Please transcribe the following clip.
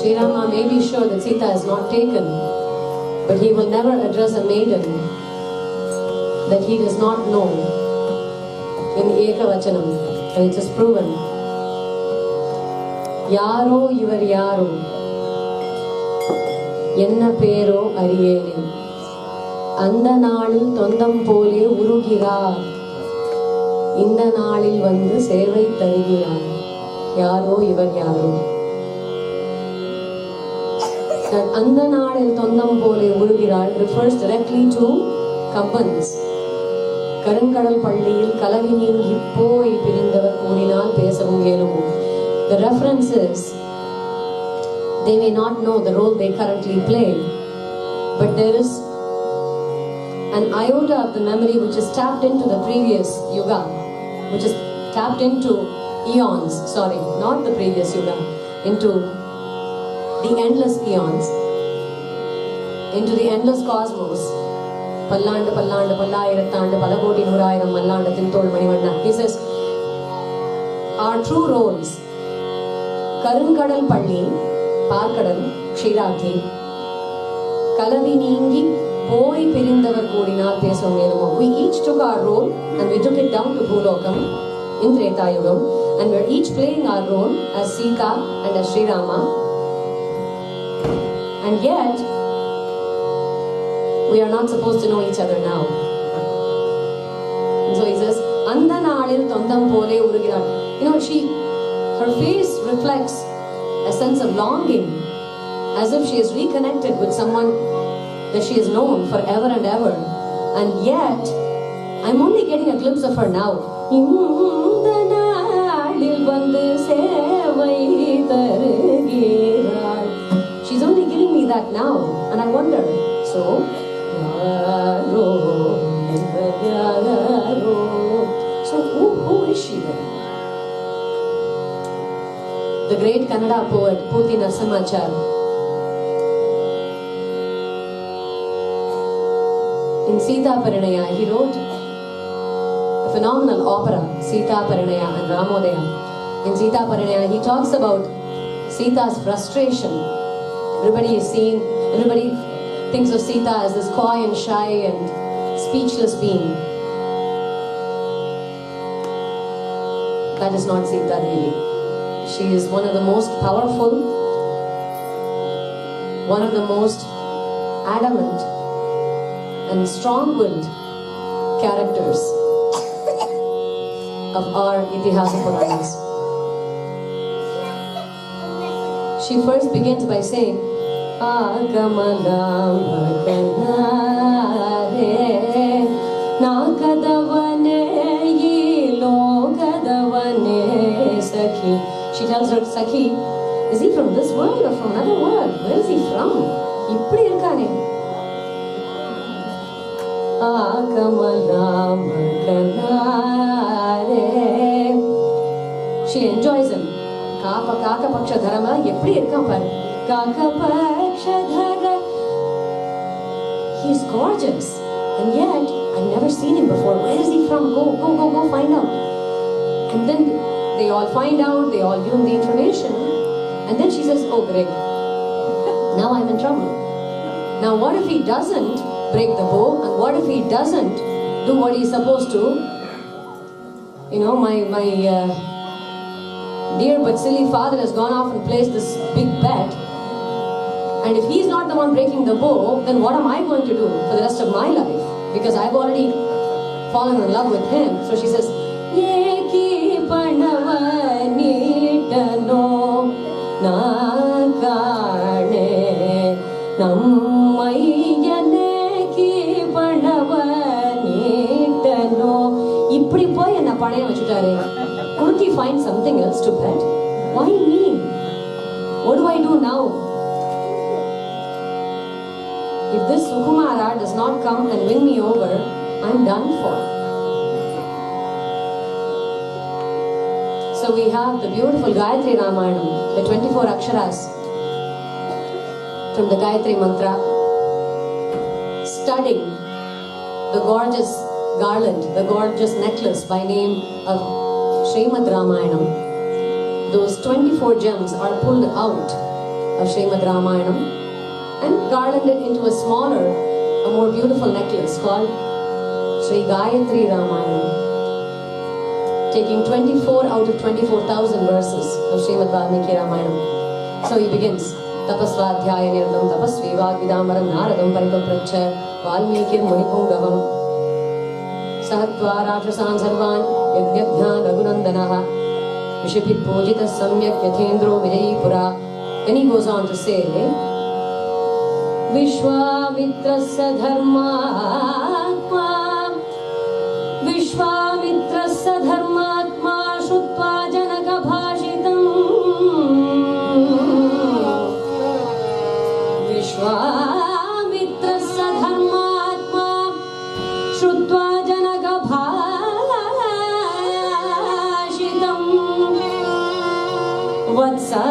Sri Rama may be sure that Sita is not taken, but he will never address a maiden that he does not know in Ekavachanam, and it is proven. Yaro ivar yaro, enna pero ariyene, அந்த நாளில் தொந்தம் போலே உருகிறார், இந்த நாளில் வந்து சேவை தருகிறார். யாரோ இவர் யாரோ. அந்த நாளில் தொந்தம் போலே உருகிறாள் refers directly to Kabbans. கருங்கடல் பள்ளியில் கலவி நீங்கி போய் பிரிந்தவர் கூடினால் பேசவும் இயலுமோ. The reference is, they may not know the role they currently play, but there is an iota of the memory which is tapped into the previous yuga, which is tapped into eons, sorry, not the previous yuga, into the endless eons, into the endless cosmos. Pallandu pallandu pallayirattandu palakoti nooraayiram mallandu tinthol manivanna. He says, our true roles, Karunkadal Palli, Parkadal, Ksheeraabdi, Kalavi Neengi, Poi Pirindavar Koodinal Pesavum Iyelumo. We each took our role and we took it down to Bhulokam in Treta Yugam, and we're each playing our role as Sita and as Sri Rama, and yet we are not supposed to know each other now. And so he says, Anda naalil thondam pole urugirar. You know, her face reflects a sense of longing, as if she is reconnected with someone that she has known forever and ever. And yet, I'm only getting a glimpse of her now. She's only giving me that now, and I wonder, so who is she then? The great Kannada poet Puthi Narasimhachar, in Sita Parinaya, he wrote a phenomenal opera, Sita Parinaya and Ramodaya. In Sita Parinaya, he talks about Sita's frustration. Everybody thinks of Sita as this coy and shy and speechless being. That is not Sita really. She is one of the most powerful, one of the most adamant and strong-willed characters of our Itihasa Puranas. She first begins by saying, Agamanam Bhaganare Nakadavane Yilogadavane Sakhi. She tells her Sakhi, is he from this world or from another world? Where is he from? Ippadi irkane. Agamanam Bhaganare. She enjoys him. Kaka Paksha Dharama, eppadi irkan paru. Kaka Paksha Dhara. He's gorgeous, and yet I've never seen him before. Where is he from? Go find out. And then they all find out, they all give him the information, and then she says, oh great, now I'm in trouble. Now what if he doesn't break the bow, and what if he doesn't do what he's supposed to? You know, my dear but silly father has gone off and placed this big bet, and if he's not the one breaking the bow, then what am I going to do for the rest of my life? Because I've already fallen in love with him. So she says, Yeki Panava Nitano Nakane Nammayane Ki Panava Nitano. Ippadi poi enna panaya vachutare. Couldn't he find something else to bet? Why me? What do I do now? If this Sukumara does not come and win me over, I'm done for. So we have the beautiful Gayatri Ramayanam, the 24 Aksharas from the Gayatri Mantra, studding the gorgeous garland, the gorgeous necklace by name of Srimad Ramayanam. Those 24 gems are pulled out of Srimad Ramayanam and garlanded into a smaller, a more beautiful necklace called Sri Gayatri Ramayanam, taking 24 out of 24,000 verses of Srimad Valmiki Ramayanam. So he begins, Tapasvadhyaya Nirdam Tapasvi Vagvidamaram Naradam Paripapracha Valmikir Munipungavam Sahatva Rakshasan Sarvan Yajnadhyan Raghunandanaha Vishapit Pujita Samyak Yathendro Vijayipura. Then he goes on to say, Vishwamitrasya Dharmatma Vishwamitrasya Dharmatma Shutva Janaka Bhashitam Vishwamitrasya Dharmatma Shutva Janaka Bhashitam Vatsa